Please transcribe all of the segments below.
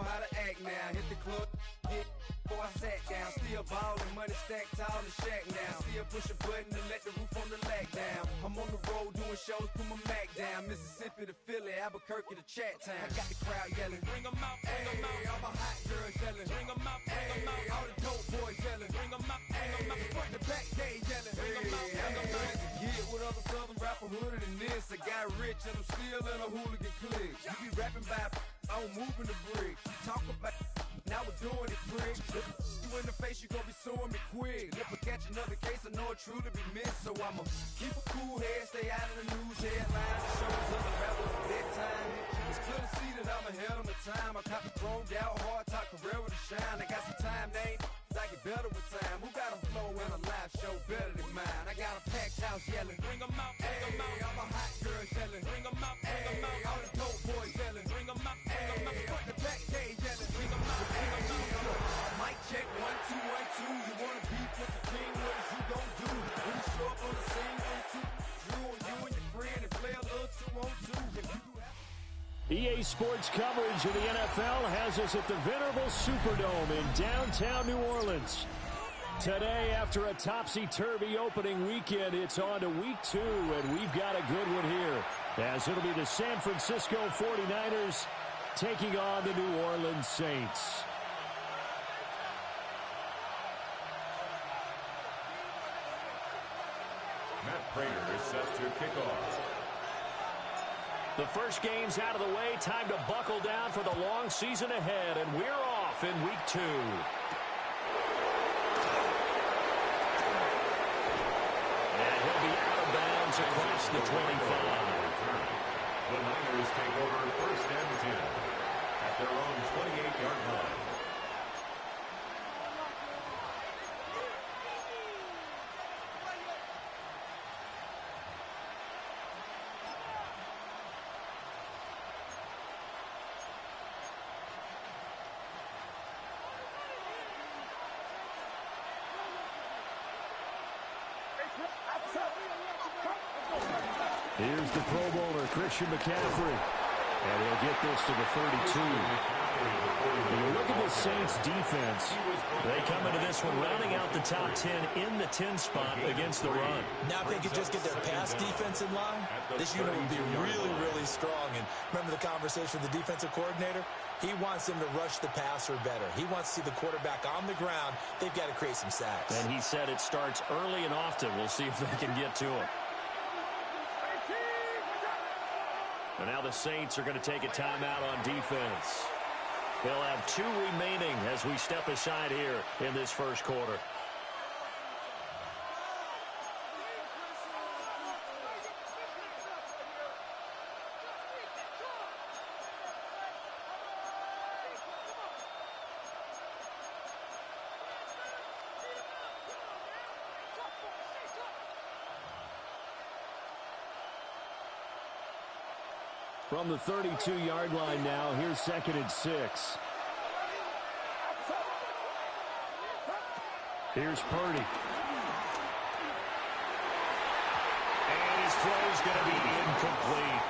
how to act now. Hit the club, hit before I sat down. Still ballin', money stacked tall in shack now. Still push a button to let the roof on the lag down. I'm on the road doing shows, put my Mac down. Mississippi to Philly, Albuquerque to Chat Town. I got the crowd yelling, bring 'em out, bring 'em out. All my hot girls yelling, bring 'em out, bring 'em out. All the dope boys yelling, bring 'em out, bring 'em out. Front to back, they yelling, bring 'em out, bring 'em out. Get with other southern rapper hooded than this. I got rich and I'm still in a hooligan clique. You be rapping by I'm moving the bricks. Talk about now we're doing it, pricks. You in the face, you gon' be suing me quick. If I catch another case, I know it truly be missed. So I'ma keep a cool head, stay out of the news headlines. The shows of the rappers at that time. It's clear to see that I'm ahead of my time. I cop the chromed out, hard top career with a shine. I got some time, name. I get better with time. Who got a flow in a live show better than mine? I got a packed house yelling, bring 'em out, bring 'em out. All my hot girls yelling, bring 'em out, bring 'em out. All the dope boys yelling, bring 'em out, bring 'em out. Front the back, they yelling, bring 'em out, bring 'em out. Mic check, 1, 2, 1, 2. You wanna beef with the king? What is you gon' do? When you show up on the scene, on two, Drew on you and your friend and play a little 2-on-2. If you do have EA Sports coverage of the NFL has us at the venerable Superdome in downtown New Orleans. Today, after a topsy-turvy opening weekend, it's on to week 2, and we've got a good one here, as it'll be the San Francisco 49ers taking on the New Orleans Saints. Matt Prater is set to kick off. The first game's out of the way. Time to buckle down for the long season ahead, and we're off in week 2. And he'll be out of bounds across the 25. The Niners take over 1st and 10 at their own 28-yard line. Here's the Pro Bowler, Christian McCaffrey. And he'll get this to the 32. When you look at the Saints defense, they come into this one rounding out the top 10 in the 10 spot against the run. Now if they could just get their pass defense in line, this unit would be really, really strong. And remember the conversation with the defensive coordinator? He wants them to rush the passer better. He wants to see the quarterback on the ground. They've got to create some sacks. And he said it starts early and often. We'll see if they can get to him. And now the Saints are going to take a timeout on defense. They'll have 2 remaining as we step aside here in this first quarter. From the 32-yard line now, here's 2nd and 6. Here's Purdy. And his throw's going to be incomplete.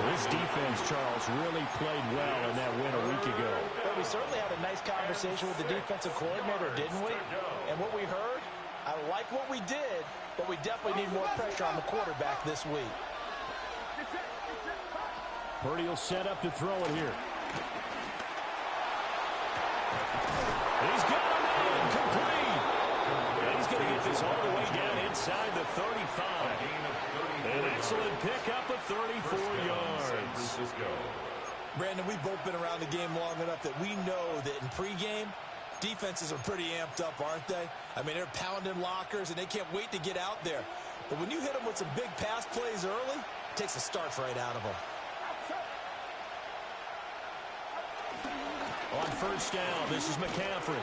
This defense, Charles, really played well in that win a week ago. Well, we certainly had a nice conversation with the defensive coordinator, didn't we? And what we heard, I like what we did, but we definitely need more pressure on the quarterback this week. Purdy will set up to throw it here. He's got him incomplete. And he's going to get this all the way down inside the 35. An excellent pickup of 34 yards. Brandon, we've both been around the game long enough that we know that in pregame, defenses are pretty amped up, aren't they? I mean, they're pounding lockers, and they can't wait to get out there. But when you hit them with some big pass plays early, it takes the starch right out of them. On first down, this is McCaffrey.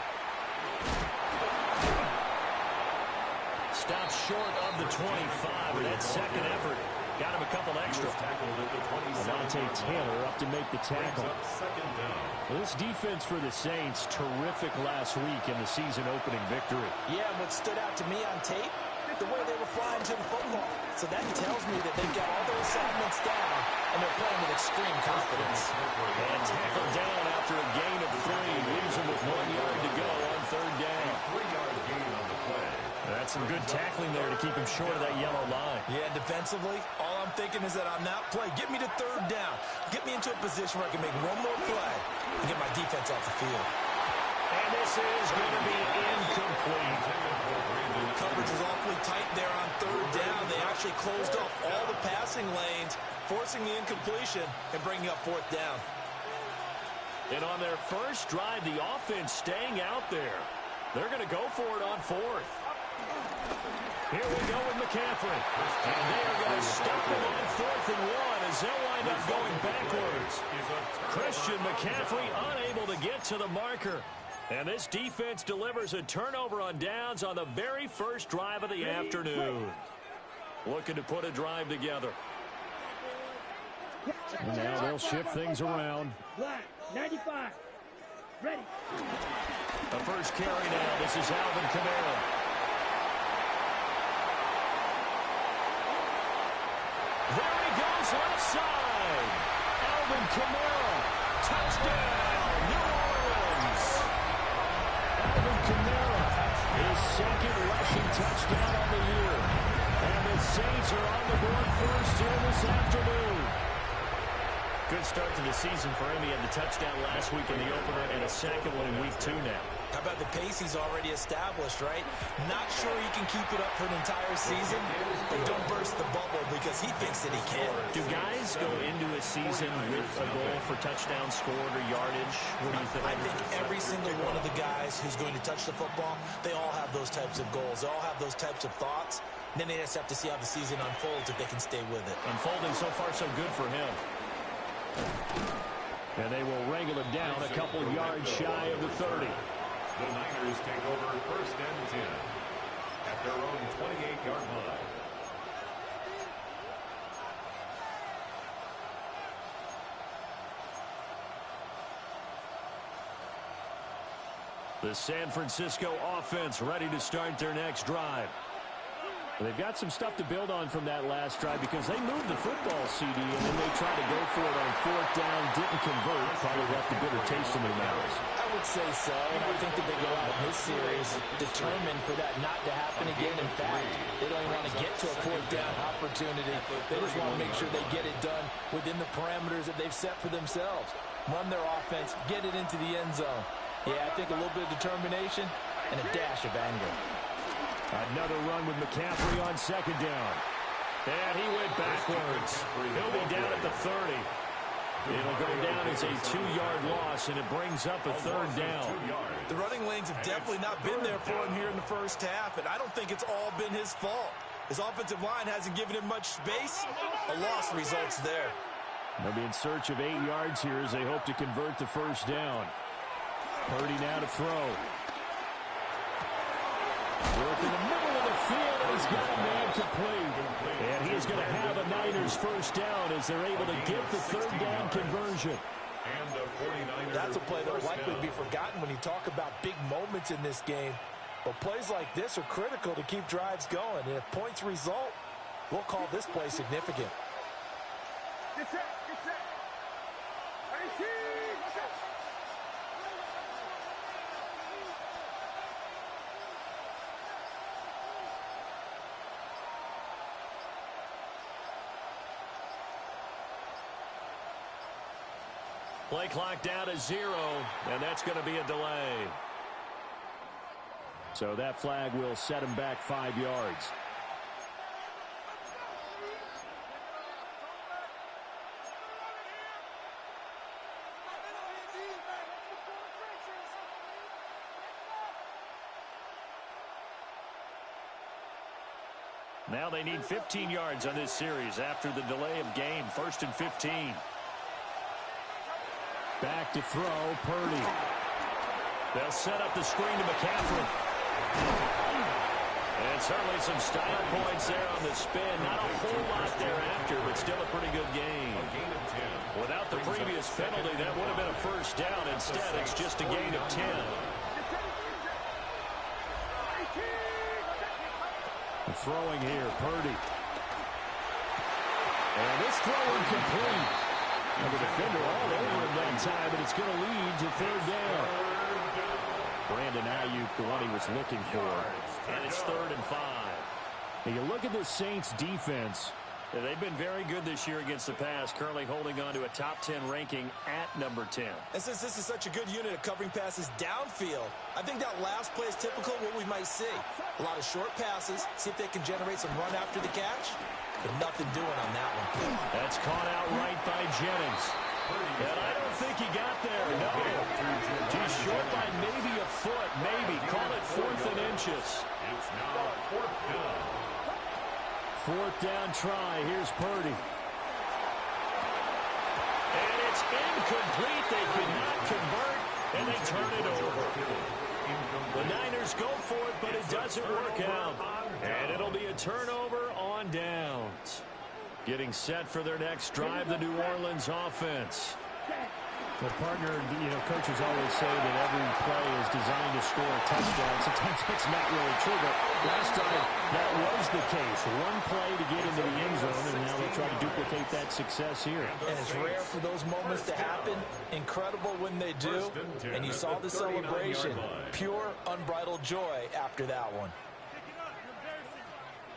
Stops short of the 25, and that second effort got him a couple extra. Avonte Taylor up to make the tackle. Well, this defense for the Saints, terrific last week in the season-opening victory. Yeah, what stood out to me on tape, the way they were flying to the football. So that tells me that they've got all their assignments down, and they're playing with extreme confidence. And tackled down after a Good tackling there to keep him short of that yellow line. Yeah, defensively, all I'm thinking is that on that play, get me to third down. Get me into a position where I can make one more play and get my defense off the field. And this is going to be incomplete. Coverage was awfully tight there on third down. They actually closed off all the passing lanes, forcing the incompletion and bringing up fourth down. And on their first drive, the offense staying out there. They're going to go for it on fourth. Here we go with McCaffrey. And they are going to stop him on 4th and 1 as they'll wind up going backwards. Christian McCaffrey unable to get to the marker. And this defense delivers a turnover on downs on the very first drive of the afternoon. Looking to put a drive together. And now they'll shift things around. 95. Ready. The first carry now. This is Alvin Kamara. There he goes, left side. Alvin Kamara. Touchdown, New Orleans. Alvin Kamara, his second rushing touchdown on the year. And the Saints are on the board first here this afternoon. Good start to the season for him. He had the touchdown last week in the opener and a second one in week 2 now. How about the pace he's already established, right? Not sure he can keep it up for an entire season, but don't burst the bubble because he thinks that he can. Do guys go into a season with a goal for touchdown scored or yardage? What do you think? I think every single one of the guys who's going to touch the football, they all have those types of goals. They all have those types of thoughts. And then they just have to see how the season unfolds if they can stay with it. Unfolding so far so good for him. And they will wrangle it down a couple yards shy of the 30. The Niners take over 1st and 10 at their own 28-yard line. The San Francisco offense ready to start their next drive. They've got some stuff to build on from that last drive because they moved the football, CD, and then they tried to go for it on 4th down, didn't convert, probably left a bitter taste in their mouths. I would say so, and I think that they go out in this series determined for that not to happen again. In fact, they don't even want to get to a 4th down opportunity. They just want to make sure they get it done within the parameters that they've set for themselves. Run their offense, get it into the end zone. Yeah, I think a little bit of determination and a dash of anger. Another run with McCaffrey on 2nd down. And he went backwards. He'll be down at the 30. It'll go down as a 2-yard loss, and it brings up a 3rd down. The running lanes have definitely not been there for him here in the first half, and I don't think it's all been his fault. His offensive line hasn't given him much space. A loss results there. They'll be in search of 8 yards here as they hope to convert the 1st down. Purdy now to throw. Work in the middle of the field, and he's got a man complete. And he is going to have a Niners 1st down as they're able to get the 3rd down conversion. That's a play that will likely be forgotten when you talk about big moments in this game. But plays like this are critical to keep drives going. And if points result, we'll call this play significant. Get set. Get set. 18. Play clock down to 0, and that's going to be a delay. So that flag will set him back 5 yards. Now they need 15 yards on this series after the delay of game. 1st and 15. Back to throw, Purdy. They'll set up the screen to McCaffrey. And certainly some style points there on the spin. Not a whole lot thereafter, but still a pretty good game. Without the previous penalty, that would have been a 1st down. Instead, it's just a gain of 10. Throwing here, Purdy. And this throw incomplete. And the defender all over him that time, but it's going to lead to 3rd down. Brandon Ayuk, the one he was looking for. and it's 3rd and 5. Now you look at the Saints defense. They've been very good this year against the pass, currently holding on to a top 10 ranking at number 10. And since this is such a good unit of covering passes downfield, I think that last play is typical of what we might see. A lot of short passes, see if they can generate some run after the catch, but nothing doing on that one. That's caught out right by Jennings. And I don't think he got there, no. He's short by maybe a foot, maybe. Call it 4th and inches. It's now 4th down. 4th down try. Here's Purdy. And it's incomplete. They cannot convert, and they turn it over. The Niners go for it, but it doesn't work out. And it'll be a turnover on downs. Getting set for their next drive, the New Orleans offense. Well, partner, coaches always say that every play is designed to score a touchdown. Sometimes it's not really true, but last time that was the case. One play to get into the end zone, and now they'll try to duplicate that success here. And it's rare for those moments to happen. Incredible when they do. And you saw the celebration. Pure, unbridled joy after that one.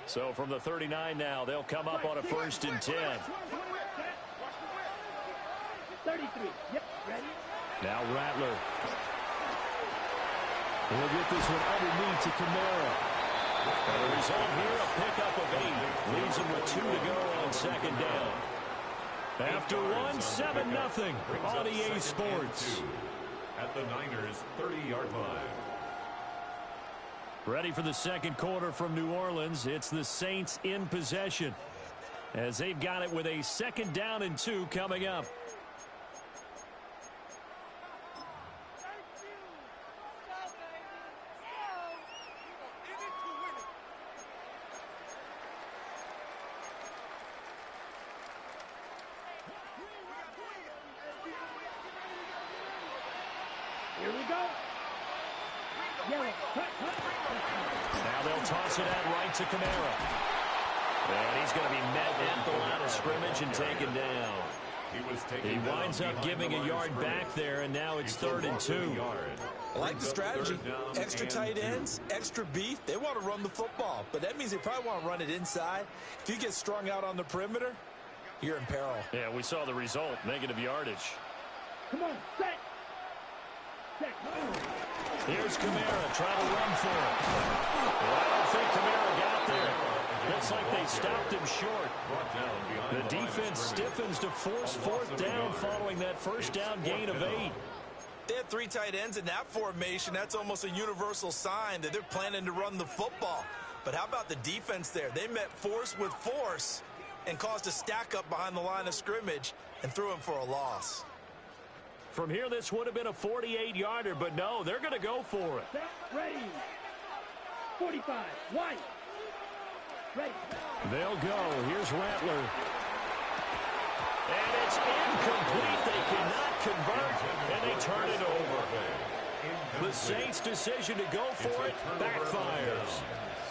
So from the 39 now, they'll come up on a 1st and 10. 33. Yep, ready? Now Rattler. He'll get this one underneath to Kamara. And the result here, a pickup of 8. Leaves him with 2 to go on 2nd down. After 1, 7-0 on EA Sports. At the Niners' 30-yard line. Ready for the 2nd quarter from New Orleans. It's the Saints in possession, as they've got it with a 2nd down and 2 coming up. Here we go. Yellow. Now they'll toss it out right to Kamara. And he's going to be met at the line of scrimmage and taken down. He winds up giving a yard back there, and now it's 3rd and 2. I like the strategy. Extra tight ends, extra beef. They want to run the football, but that means they probably want to run it inside. If you get strung out on the perimeter, you're in peril. Yeah, we saw the result, negative yardage. Come on, set. Here's Kamara trying to run for it. Well, I don't think Kamara got there. Looks like they stopped him short. The defense stiffens to force 4th down following that 1st down gain of 8. They had 3 tight ends in that formation. That's almost a universal sign that they're planning to run the football. But how about the defense there? They met force with force and caused a stack up behind the line of scrimmage and threw him for a loss. From here, this would have been a 48-yarder, but no, they're going to go for it. Set, ready. 45, wide. Ready. They'll go. Here's Rattler. And it's incomplete. They cannot convert, and they turn it over. The Saints' decision to go for it backfires.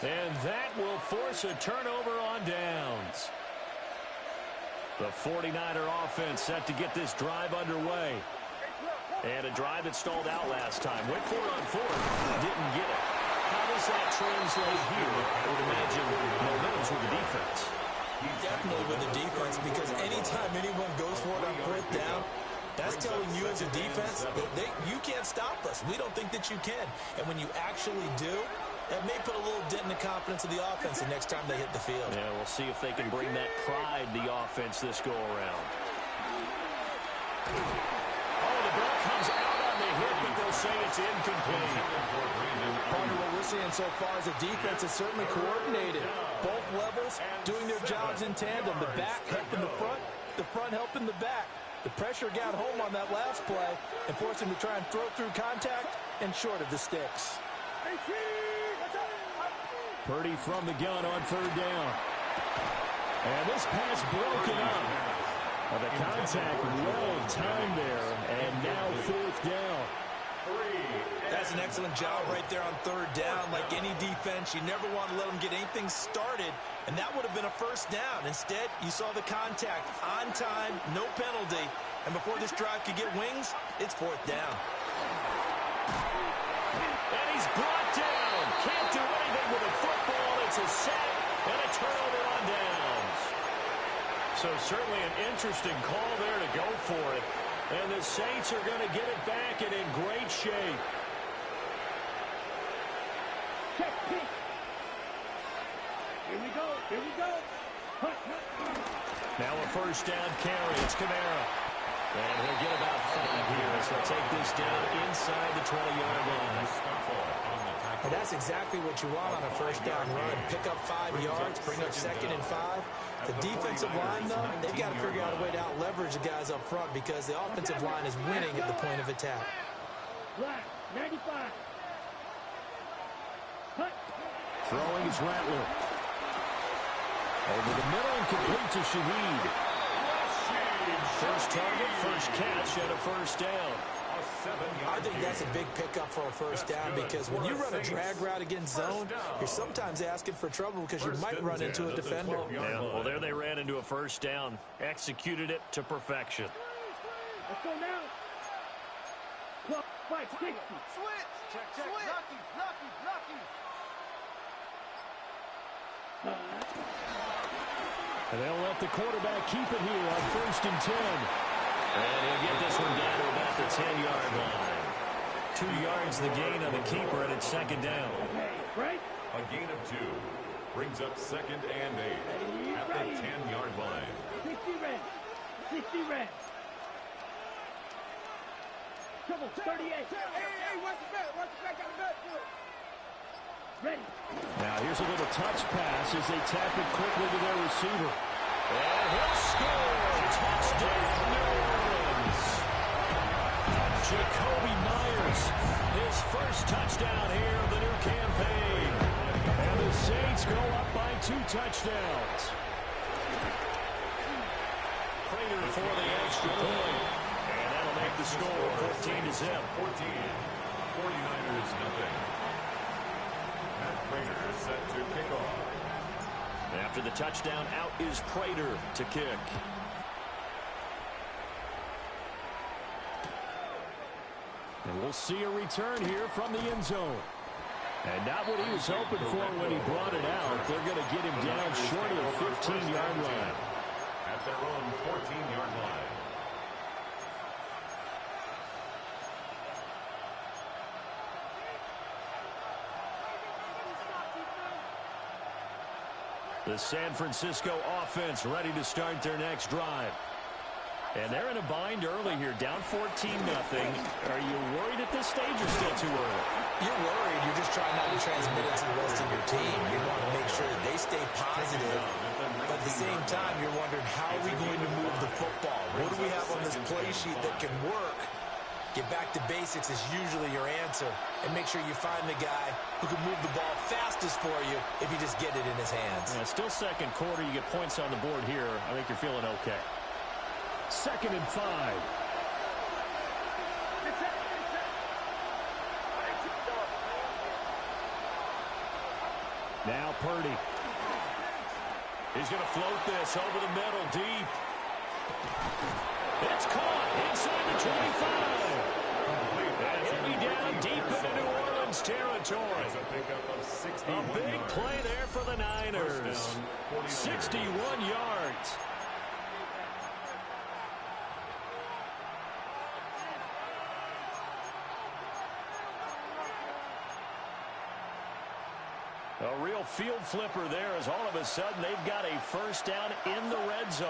And that will force a turnover on downs. The 49er offense set to get this drive underway. And a drive that stalled out last time. Went for it on 4th. Didn't get it. How does that translate here? I would imagine momentum's with the defense. Definitely with the defense, because anytime anyone goes for it on 4th down, that's telling you as a defense that you can't stop us. We don't think that you can. And when you actually do, that may put a little dent in the confidence of the offense the next time they hit the field. Yeah, we'll see if they can bring that pride the offense this go-around. Oh, the ball comes out on the hit, but they'll say it's incomplete. Partner, what we're seeing so far is the defense is certainly coordinated. Both levels doing their jobs in tandem. The back helping the front helping the back. The pressure got home on that last play and forced him to try and throw through contact and short of the sticks. Purdy from the gun on 3rd down. And this pass broken up. The contact well timed there, and now 4th down. That's an excellent job right there on 3rd down. Like any defense, you never want to let them get anything started, and that would have been a 1st down. Instead, you saw the contact on time, no penalty, and before this drive could get wings, it's 4th down. And he's brought down. Can't do anything with the football. It's a sack and a turnover on downs. So certainly an interesting call there to go for it. And the Saints are going to get it back and in great shape. Check, pitch. Here we go. Here we go. Hunt, hunt. Now a first down carry. It's Kamara. And he'll get about 5 here as they'll take this down inside the 20-yard line. And that's exactly what you want on a first down run. Pick up 5 yards, bring up 2nd and 5. The defensive line, though, they've got to figure out a way to out-leverage the guys up front because the offensive line is winning at the point of attack. Black, 95. Hunt. Throwing is Rattler. Over the middle and complete to Shaheed. First target, first catch, and a first down. I think that's a big pickup for a first down because when you run a drag route against zone, you're sometimes asking for trouble because you might run into a defender. Yeah, well, there they ran into a first down. Executed it to perfection. Let's go now. Clock, 560. Switch. Check. Lucky. And they'll let the quarterback keep it here on 1st and 10. And he'll get this one down to about the 10-yard line. 2 yards the gain on the keeper, and it's 2nd down. Okay, right. A gain of 2 brings up 2nd and 8 at the 10-yard line. 60 red. 60 red. Trouble, 38. Hey, watch the back. Got the back. Ready. Now here's a little touch pass as they tap it quickly to their receiver. And he'll score! Touchdown, New Orleans! Jakobi Meyers, his first touchdown here of the new campaign. And the Saints go up by 2 touchdowns. Prater for the extra point. And that'll make the score 14-0. 14. 49ers nothing. Matt Prater is set to kick off. After the touchdown, out is Prater to kick. And we'll see a return here from the end zone. And not what he was hoping for when he brought it out. They're going to get him down short of the 15-yard line. At their own 14-yard line. The San Francisco offense ready to start their next drive. And they're in a bind early here, down 14-0. Are you worried at this stage or still too early? You're worried. You're just trying not to transmit it to the rest of your team. You want to make sure that they stay positive. But at the same time, you're wondering, how are we going to move the football? What do we have on this play sheet that can work? Get back to basics is usually your answer. And make sure you find the guy who can move the ball fastest for you if you just get it in his hands. Yeah, still second quarter. You get points on the board here. I think you're feeling okay. 2nd and 5. Now Purdy. He's going to float this over the middle, deep. It's caught inside the 25. And he'll be down deep into New Orleans territory. A big play there for the Niners. 61 yards. A real field flipper there as all of a sudden they've got a first down in the red zone.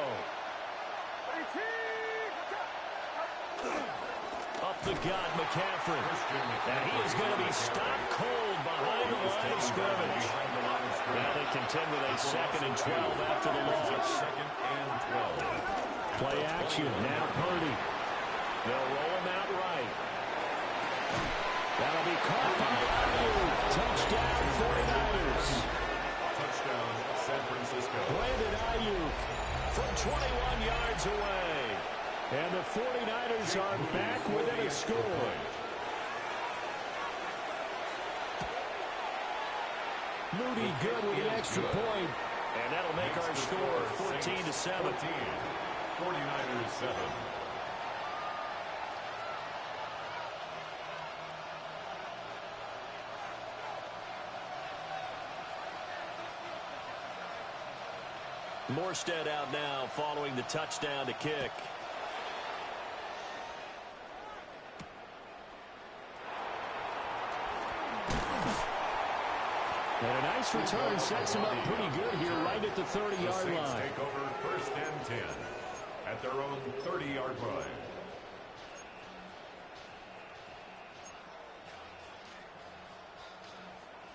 Up the gut, McCaffrey. And he is going to be stopped cold behind the line of scrimmage. Now they contend with a 2nd and 12 after the loss. 2nd and 12. Play action. Now Purdy. They'll roll him out right. That'll be caught by Ayuk. Touchdown 49ers. Touchdown San Francisco. Brandon Ayuk from 21 yards away. And the 49ers are back within a score. Moody good with an extra point. And that'll make our score 14-7. 49ers 7. Morstead out now following the touchdown to kick. And a nice return sets him up pretty good here right at the 30-yard line. Take over 1st and 10 at their own 30-yard line.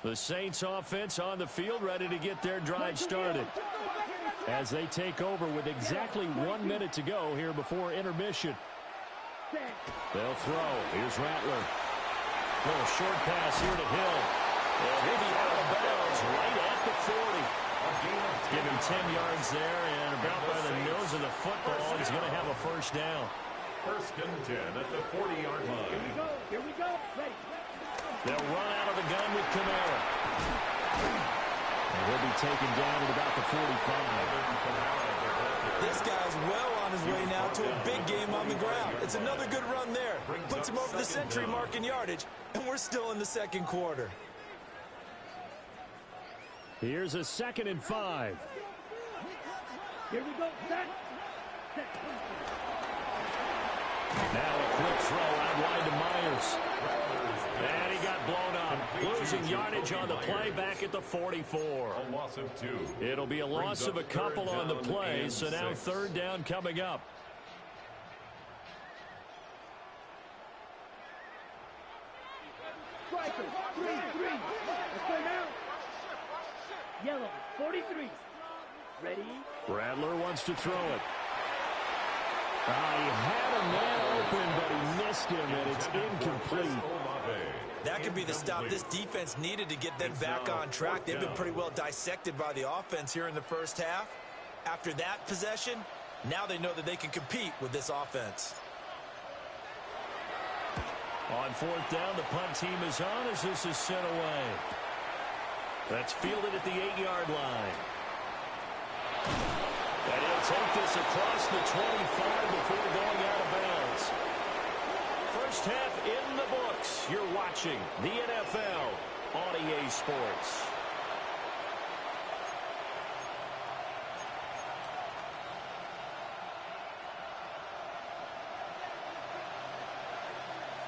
The Saints offense on the field ready to get their drive started as they take over with exactly 1 minute to go here before intermission. They'll throw. Here's Rattler. Little short pass here to Hill. And he'll be out of bounds right at the 40. Give him 10 yards there and about by the nose of the football. He's going to have a first down. 1st and 10 at the 40-yard line. Here we go. Ready. They'll run out of the gun with Kamara. And he'll be taken down at about the 45. This guy's well on his way now to a big game on the ground. It's another good run there. Puts him over the century mark in yardage, and we're still in the 2nd quarter. Here's a 2nd and 5. Here we go. Set. Now a quick throw out wide to Myers. And he got blown up. Losing yardage on the play back at the 44. A loss of 2. It'll be a loss of a couple on the play, so now 3rd down coming up. Striker. 3-3. Let's go now. Yellow. 43. Ready. Rattler wants to throw it. He had a man open, but he missed him, and it's incomplete. That could be the stop this defense needed to get them back on track. They've been pretty well dissected by the offense here in the 1st half. After that possession, now they know that they can compete with this offense. On 4th down, the punt team is on as this is sent away. That's fielded at the 8-yard line. And he'll take this across the 25 before going out of bounds. 1st half in the books. You're watching the NFL on EA Sports.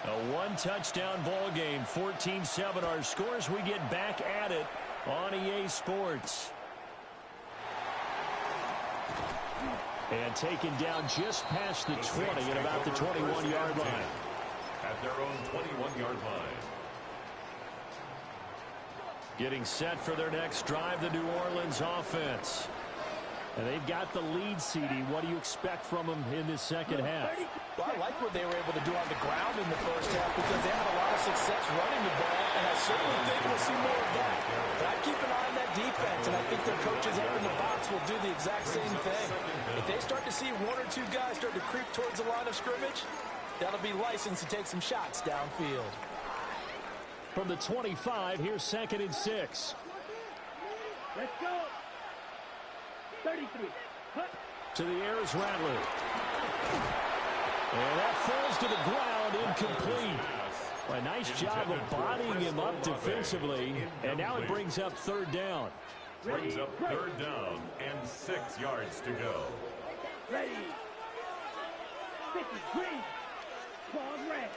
A one-touchdown ball game, 14-7 our scores. We get back at it on EA Sports. And taken down just past the 20 at about the 21-yard line. At their own 21-yard line. Getting set for their next drive, the New Orleans offense. And they've got the lead, CD. What do you expect from them in this 2nd half? Well, I like what they were able to do on the ground in the 1st half because they had a lot of success running the ball, and I certainly think we'll see more of that. But I keep an eye on that defense, and I think their coaches up in the box will do the exact same thing. If they start to see 1 or 2 guys start to creep towards the line of scrimmage, that'll be licensed to take some shots downfield. From the 25, here's 2nd and 6. Let's go. 33. Cut. To the air is Rattler. And that falls to the ground, incomplete. A nice job of bodying him up defensively, and now it brings up 3rd down. Brings up 3rd down and 6 yards to go. Ready. 50. Green. Ball red.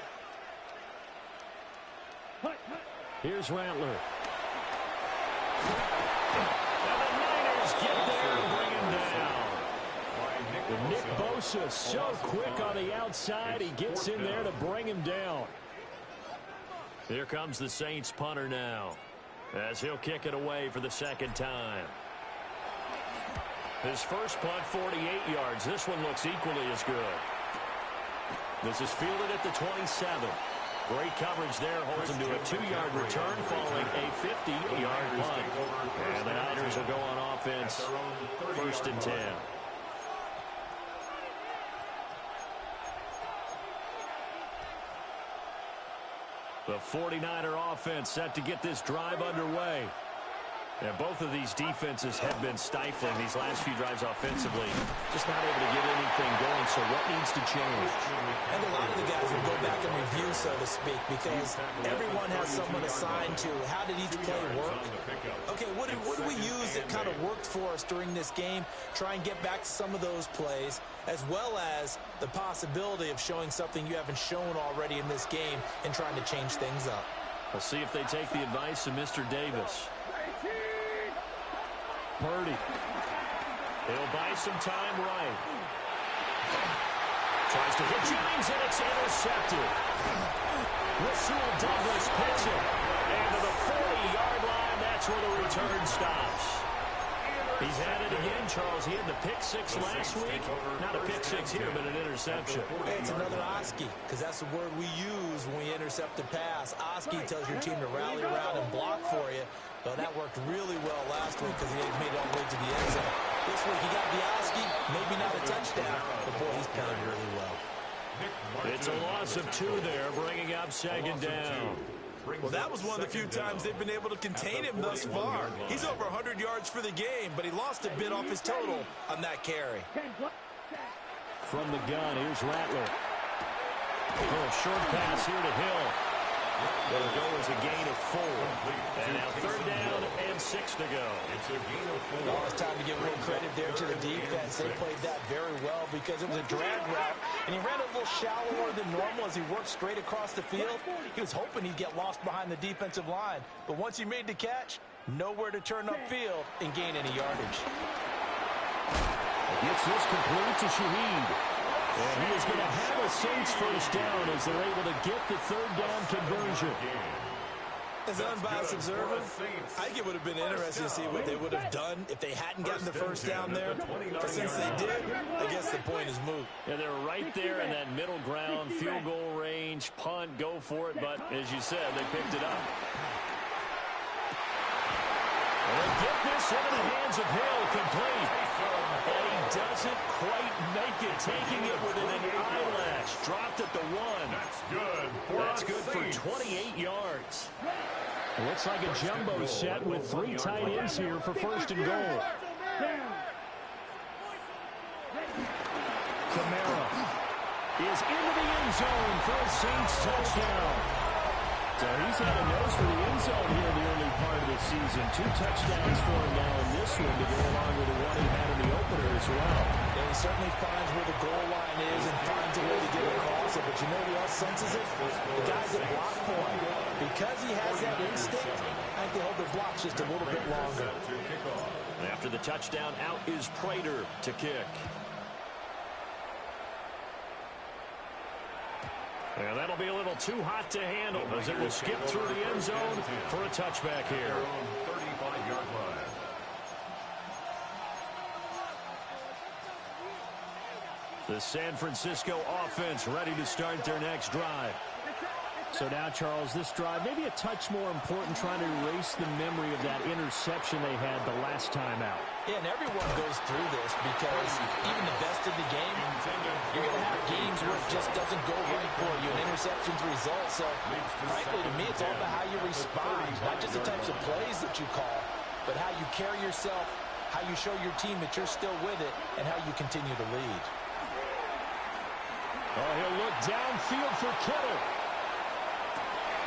Cut. Here's Rattler. And the Niners get there and bring him down. Nick Bosa so quick on the outside. He gets in there to bring him down. Here comes the Saints punter now as he'll kick it away for the 2nd time. His first punt, 48 yards. This one looks equally as good. This is fielded at the 27. Great coverage there. Holds him to a 2-yard return following a 50-yard punt. And the Niners will go on offense, 1st and 10. The 49er offense set to get this drive underway. Yeah, both of these defenses have been stifling these last few drives offensively. Just not able to get anything going, so what needs to change? And a lot of the guys will go back and review, so to speak, because everyone has someone assigned to how did each play work. Okay, what did we use that kind of worked for us during this game? Try and get back to some of those plays, as well as the possibility of showing something you haven't shown already in this game and trying to change things up. We'll see if they take the advice of Mr. Davis. Purdy. He'll buy some time right. Tries to hit Jennings, and it's intercepted. Rasul Douglas pitching. And to the 40-yard line, that's where the return stops. He's had it again, Charles. He had the pick six last week. Not a pick six here, but an interception. Hey, it's another Oski, because that's the word we use when we intercept a pass. Oski tells your team to rally around and block for you. Well, that worked really well last week because he made it all the way to the end zone. This week he got the Oski, maybe not a touchdown, but boy, he's playing really well. It's a loss of 2 there, bringing up second down. Well, that was one of the few times they've been able to contain him thus far. He's over 100 yards for the game, but he lost a bit off his total on that carry. From the gun, here's Rattler. Oh, short pass here to Hill. It'll go as a gain of 4. And now 3rd down and 6 to go. It's a gain of 4. Oh, it's time to give a little credit there to the defense. They played that very well because it was a drag route, and he ran a little shallower than normal as he worked straight across the field. He was hoping he'd get lost behind the defensive line, but once he made the catch, nowhere to turn upfield and gain any yardage. Gets this complete to Shaheed. And he is going to have a Saints first down as they're able to get the 3rd down conversion. As an unbiased observer, I think it would have been interesting to see what they would have done if they hadn't gotten the first down there. But since they did, I guess the point is moot. Yeah, they're right there in that middle ground, field goal range, punt, go for it. But as you said, they picked it up. And they get this into the hands of Hill, complete. And he doesn't quite make it, taking it within an eyelash. Dropped at the 1. That's good. That's good for 28 yards. It looks like a jumbo set with 3 tight ends here for 1st and goal. Kamara is into the end zone for a Saints touchdown. So he's had a nose for the end zone here in the early part of the season. 2 touchdowns for him now in this one to go along with the one he had in the opener as well. And he certainly finds where the goal line is and finds a way to get across it. But you know who else senses it? The guys that block for him. Because he has that instinct, I think they hold their blocks just a little bit longer. After the touchdown, out is Prater to kick. And that'll be a little too hot to handle as it will skip through the end zone for a touchback here. 35-yard line. The San Francisco offense ready to start their next drive. So now, Charles, this drive maybe a touch more important, trying to erase the memory of that interception they had the last time out. Yeah, and everyone goes through this because even the best in the game, you're going to have games where it just doesn't go right for you, and interceptions result. So, frankly, to me, it's all about how you respond, not just the types of plays that you call, but how you carry yourself, how you show your team that you're still with it, and how you continue to lead. Oh, he'll look downfield for Kittle.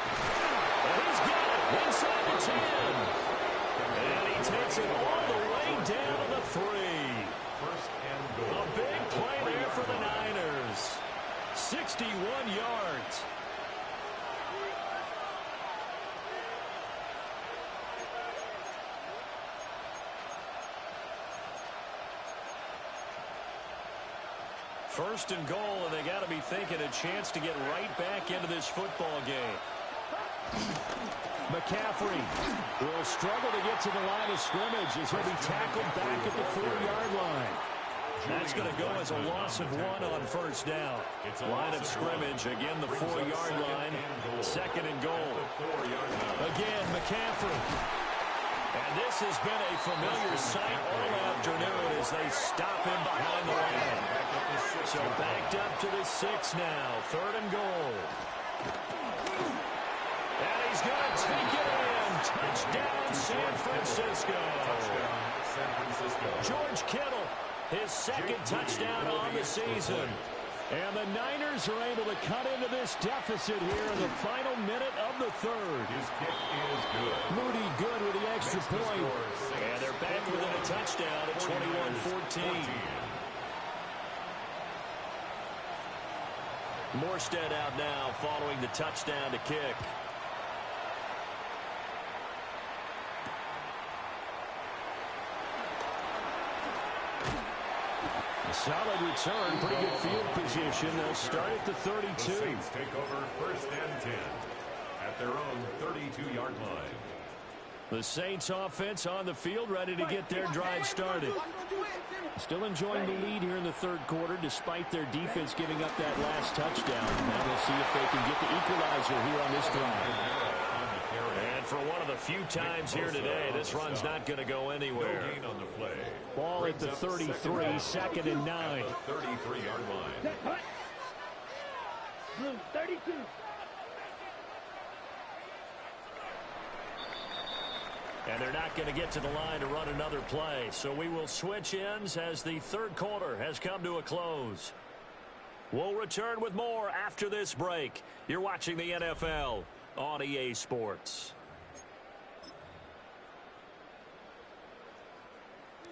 And he's got it inside the 10. And he takes it all the way down to the 3. First and goal. A big play there for the Niners. 61 yards. First and goal, and they got to be thinking a chance to get right back into this football game. McCaffrey will struggle to get to the line of scrimmage as he'll be tackled back at the 4-yard line. That's going to go as a loss of 1 on first down. Line of scrimmage, again the 4-yard line. Second and goal. Again, McCaffrey. And this has been a familiar sight all afternoon as they stop him behind the line. So backed up to the 6 now. 3rd and goal. And he's going to take it in. Touchdown, San Francisco. Touchdown, San Francisco. George Kittle, his second touchdown on the season. And the Niners are able to cut into this deficit here in the final minute of the third. His kick is good. Moody good with the extra point. And they're back within a touchdown at 21-14. Morstead out now following the touchdown to kick. A solid return, pretty good field position. They'll start at the 32. The Saints take over 1st and 10 at their own 32-yard line. The Saints offense on the field, ready to get their drive started. Still enjoying the lead here in the third quarter, despite their defense giving up that last touchdown. Now we'll see if they can get the equalizer here on this drive. And for one of the few times here today, this run's not going to go anywhere. No gain on the play. Ball at the 33, 2nd and 9. 33-yard line. Blue, 32. And they're not going to get to the line to run another play. So we will switch ends as the third quarter has come to a close. We'll return with more after this break. You're watching the NFL on EA Sports.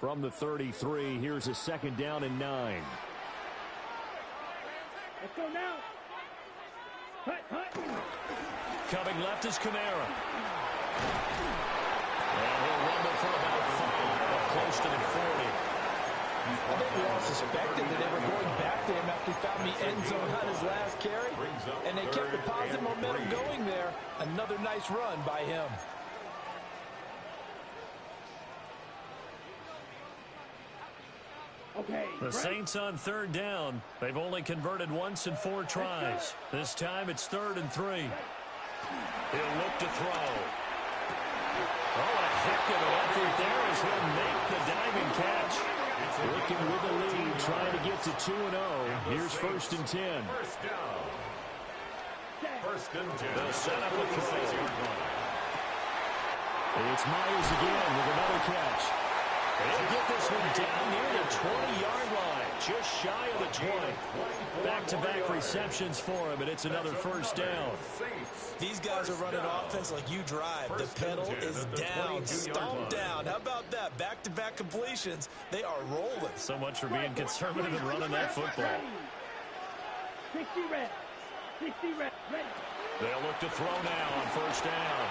From the 33, here's a 2nd down and 9. Let's go now. Hut. Coming left is Kamara. And he'll rumble for about 5, close to the 40. I think we all suspected that they were going back to him after he found the end zone on his last carry. And they kept the positive momentum going there. Another nice run by him. Okay. The Saints on 3rd down. They've only converted once in 4 tries. This time it's 3rd and 3. He'll look to throw. Oh, a heck of an effort there as he'll make the diving catch. Looking with the lead, trying to get to 2-0. Here's 1st and 10. First down. 1st and 10. They'll set up a throw. It's Myers again with another catch. They'll get this one down near the 20-yard line, just shy of the 20. Back-to-back receptions for him, and it's another 1st down. These guys are running offense like you drive. The pedal is down, stomped down. How about that? Back-to-back completions. They are rolling. So much for being conservative and running that football. 60 reps. 60 reps. Ready. They'll look to throw now on 1st down.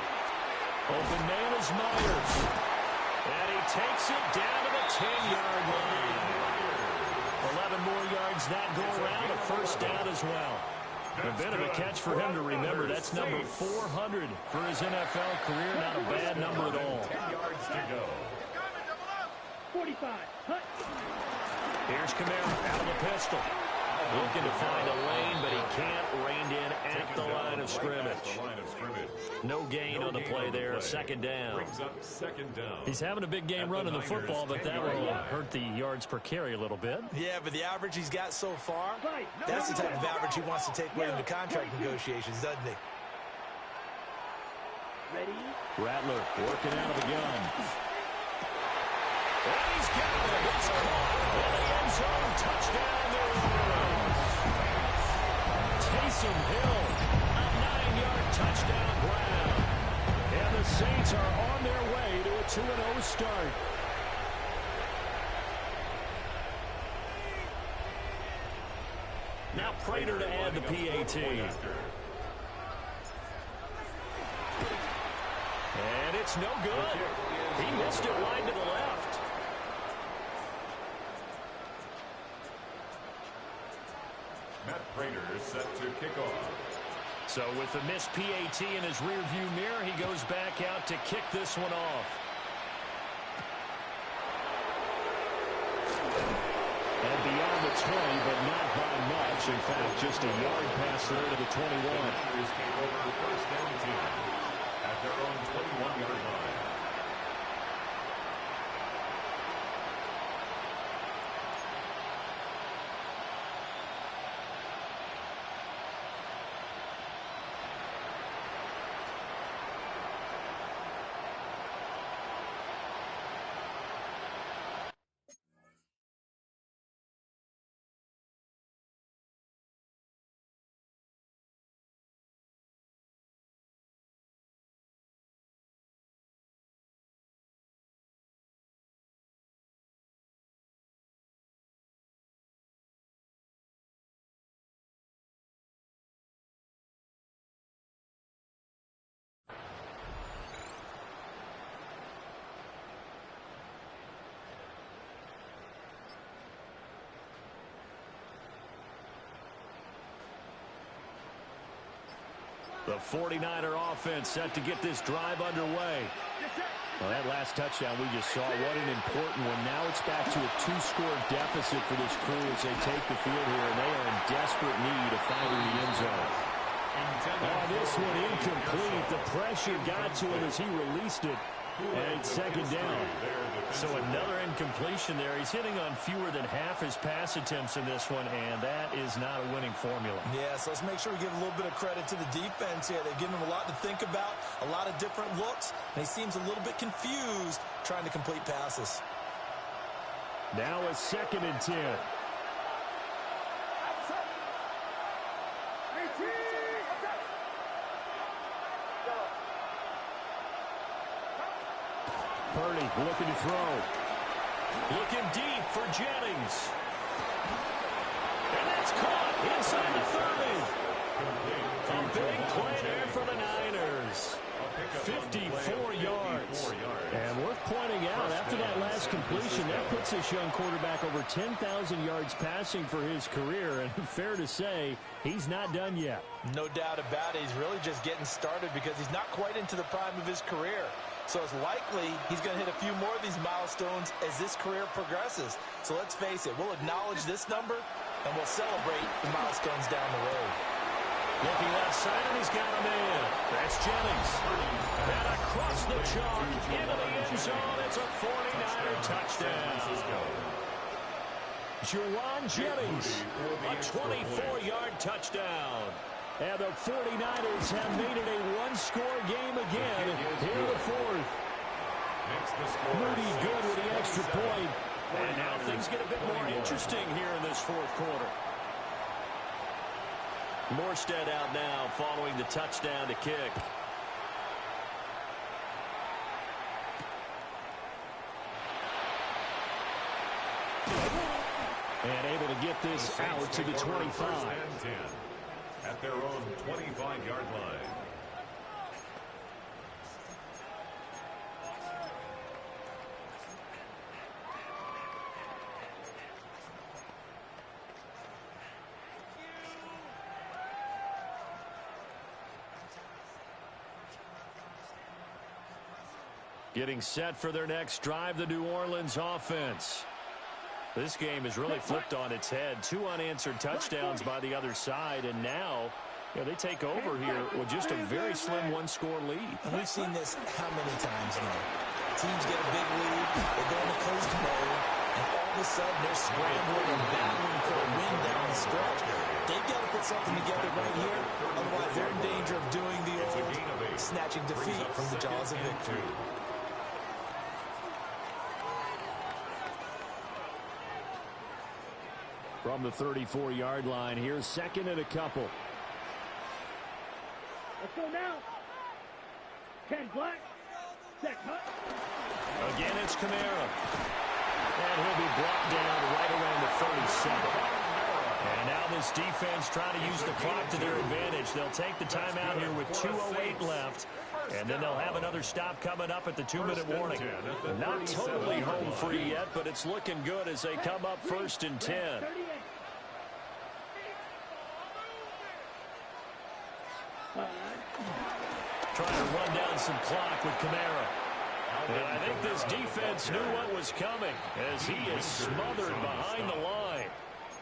Open man is Myers. And he takes it down to the 10-yard line. 11 more yards that go around, a 1st down as well. A bit of a catch for him to remember. That's number 400 for his NFL career. Not a bad number at all. 10 yards to go. 45. Hut. Here's Kamara out of the pistol. Looking to find a lane, but he can't. Reined in at the line of scrimmage. No gain on the play there. 2nd down. Brings up 2nd down. He's having a big game running the football, but that will hurt the yards per carry a little bit. Yeah, but the average he's got so far, that's the type of average he wants to take with him to contract negotiations, doesn't he? Ready. Rattler working out of the gun. And he's got it. It's caught in the end zone. Touchdown, New Orleans. Taysom Hill, a 9-yard touchdown grab. And the Saints are on their way to a 2-0 start. Now Prater to add the PAT. And it's no good. He missed it wide to the left. Matt Prater is set to kick off. So with the missed PAT in his rearview mirror, he goes back out to kick this one off. And beyond the 20, but not by much. In fact, just a yard pass there to the 21. Is take over 1st and 10 at their own 21-yard line. The 49er offense set to get this drive underway. Well, that last touchdown we just saw, what an important one. Now it's back to a 2-score deficit for this crew as they take the field here, and they are in desperate need of finding the end zone. Oh, this one incomplete. The pressure got to him as he released it, and it's second down. So another incompletion there. He's hitting on fewer than half his pass attempts in this one, and that is not a winning formula. Yeah, so let's make sure we give a little bit of credit to the defense here. They've given him a lot to think about, a lot of different looks, and he seems a little bit confused trying to complete passes. Now a 2nd and 10. Purdy looking to throw. Looking deep for Jennings. And that's caught inside the 30. A big play there for the Niners. 54 yards. And worth pointing out, after that last completion, that puts this young quarterback over 10,000 yards passing for his career. And fair to say, he's not done yet. No doubt about it. He's really just getting started because he's not quite into the prime of his career. So it's likely he's going to hit a few more of these milestones as this career progresses. So let's face it, we'll acknowledge this number, and we'll celebrate the milestones down the road. Looking left side, and he's got a man. That's Jennings. And across the chalk, into the end zone. It's a 49er touchdown. Juwan Jennings, a 24-yard touchdown. And the 49ers have made it a 1-score game again here in the 4th. Moody good with the extra point. And now things get a bit more interesting here in this 4th quarter. Morstead out now following the touchdown to kick. And able to get this out to the 25. At their own 25-yard line. Getting set for their next drive, the New Orleans offense. This game has really flipped on its head. 2 unanswered touchdowns by the other side, and now they take over here with just a very slim 1-score lead. And we've seen this how many times now? Teams get a big lead, they go into coast mode, and all of a sudden they're scrambling and battling for a win down the stretch. They've got to put something together right here, otherwise they're in danger of doing the old snatching defeat from the jaws of victory. From the 34-yard line, here's 2nd and a couple. Let's go now. Ken Black. Set cut. Again, it's Kamara. And he'll be brought down right around the 37. And now this defense trying to use the clock to their advantage. They'll take the timeout here with 2:08 left. And then they'll have another stop coming up at the 2-minute warning. Not totally home free yet, but it's looking good as they come up 1st and 10. Trying to run down some clock with Kamara. And I think this defense knew what was coming as he is smothered behind the line.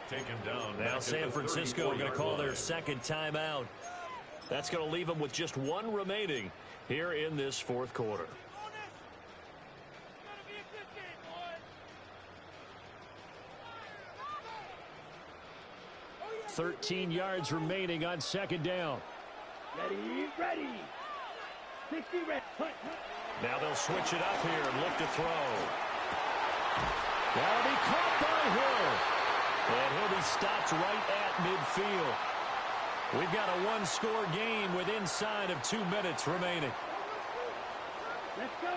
Take him down. Now San Francisco are going to call their 2nd timeout. That's going to leave them with just 1 remaining here in this 4th quarter. Oh, 13 yards remaining on 2nd down. Ready. 60 ready. Now they'll switch it up here and look to throw. That'll be caught by Hill. And he'll be stopped right at midfield. We've got a 1-score game with inside of 2 minutes remaining. Let's go.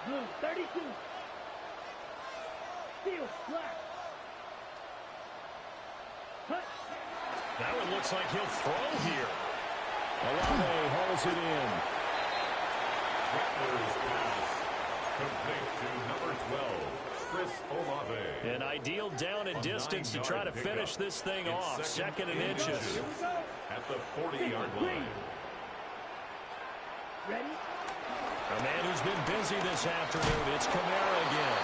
Blue, 32. Steel, black. Cut. That one looks like he'll throw here. Olave hauls it in. complete to number 12, Chris Olave. An ideal down and distance to try to finish this thing off. Second and inches. At the 40-yard line. Ready? A man who's been busy this afternoon. It's Kamara again.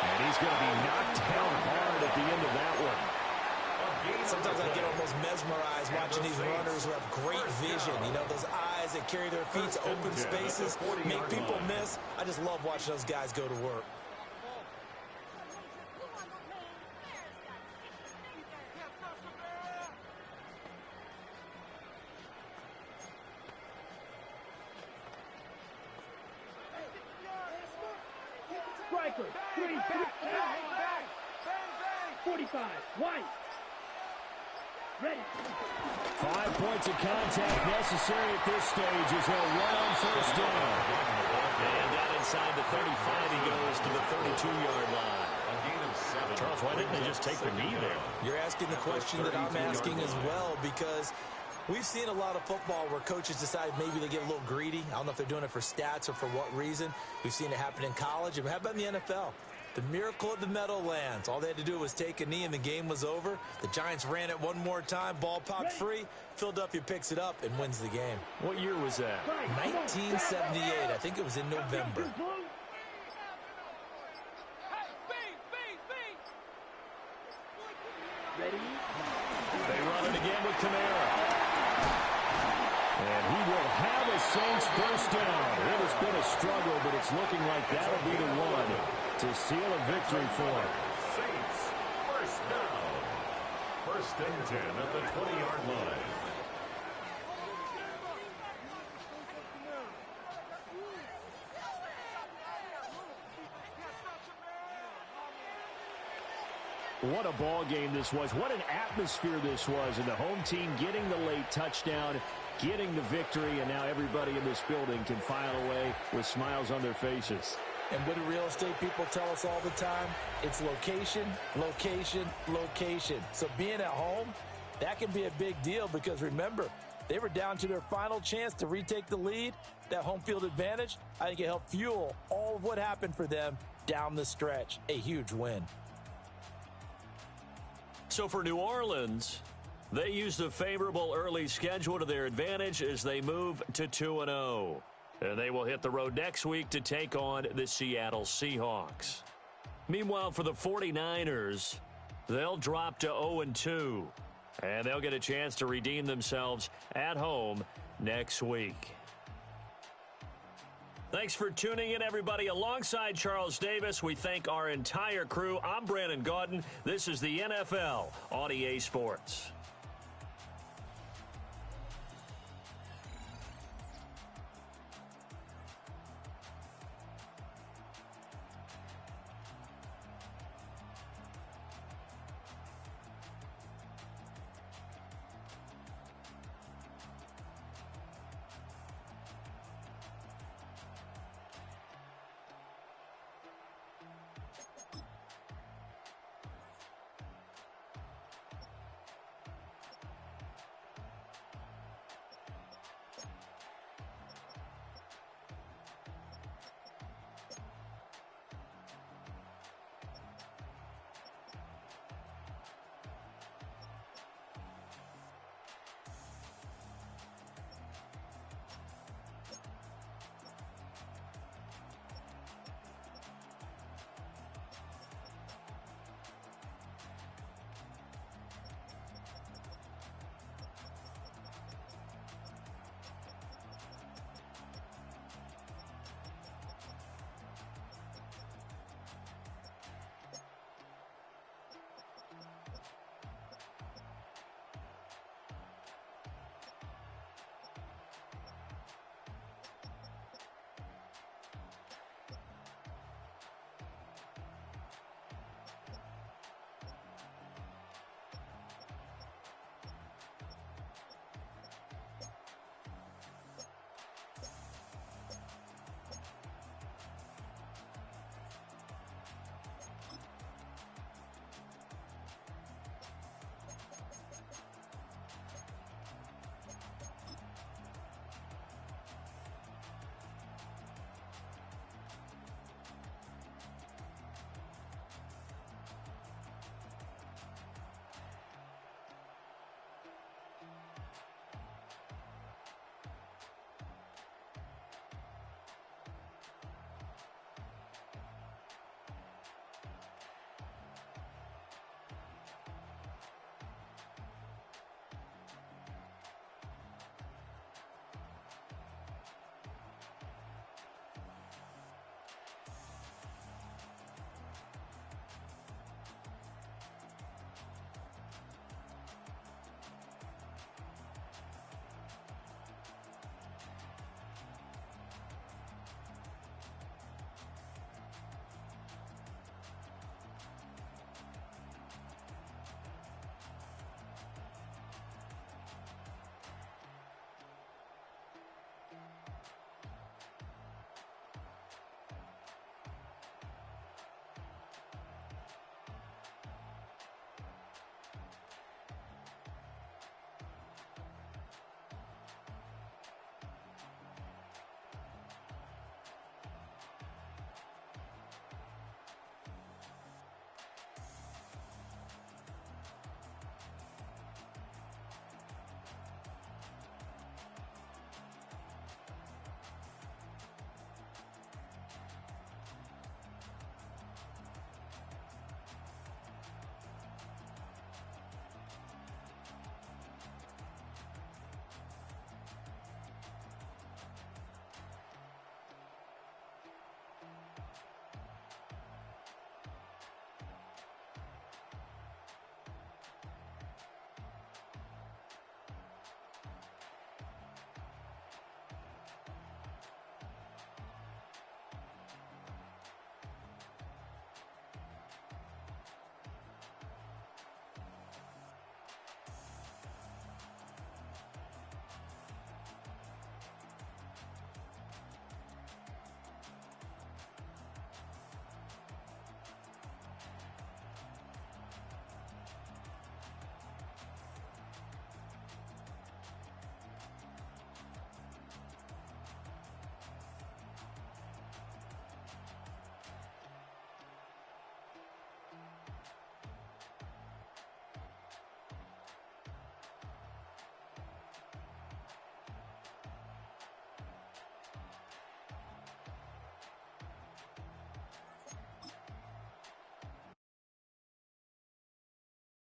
And he's going to be knocked down hard at the end of that one. Sometimes I get almost mesmerized watching these runners who have great vision. You know, those eyes that carry their feet to open spaces, make people miss. I just love watching those guys go to work. Striker, 3, back, 45, White. Ready. 5 points of contact necessary at this stage as they'll run on first down. And down inside the 35, he goes to the 32-yard line. Charles, why didn't they just take the knee there? You're asking the question that I'm asking as well, because we've seen a lot of football where coaches decide maybe they get a little greedy. I don't know if they're doing it for stats or for what reason. We've seen it happen in college. And how about in the NFL? The miracle of the Meadowlands. All they had to do was take a knee and the game was over. The Giants ran it one more time. Ball popped free. Philadelphia picks it up and wins the game. What year was that? 1978. I think it was in November. Ready? They run it again with Kamara. And he will have a Saints first down. It has been a struggle, but it's looking like that'll be the one to seal a victory for him. Saints, first down. First and 10 at the 20-yard line. What a ball game this was. What an atmosphere this was. And the home team getting the late touchdown, getting the victory, and now everybody in this building can file away with smiles on their faces. And what do real estate people tell us all the time? It's location, location, location. So being at home, that can be a big deal because remember, they were down to their final chance to retake the lead. That home field advantage, I think it helped fuel all of what happened for them down the stretch. A huge win. So for New Orleans, they used a favorable early schedule to their advantage as they move to 2-0. And they will hit the road next week to take on the Seattle Seahawks. Meanwhile, for the 49ers, they'll drop to 0-2. And they'll get a chance to redeem themselves at home next week. Thanks for tuning in, everybody. Alongside Charles Davis, we thank our entire crew. I'm Brandon Gaudin. This is the NFL on EA Sports.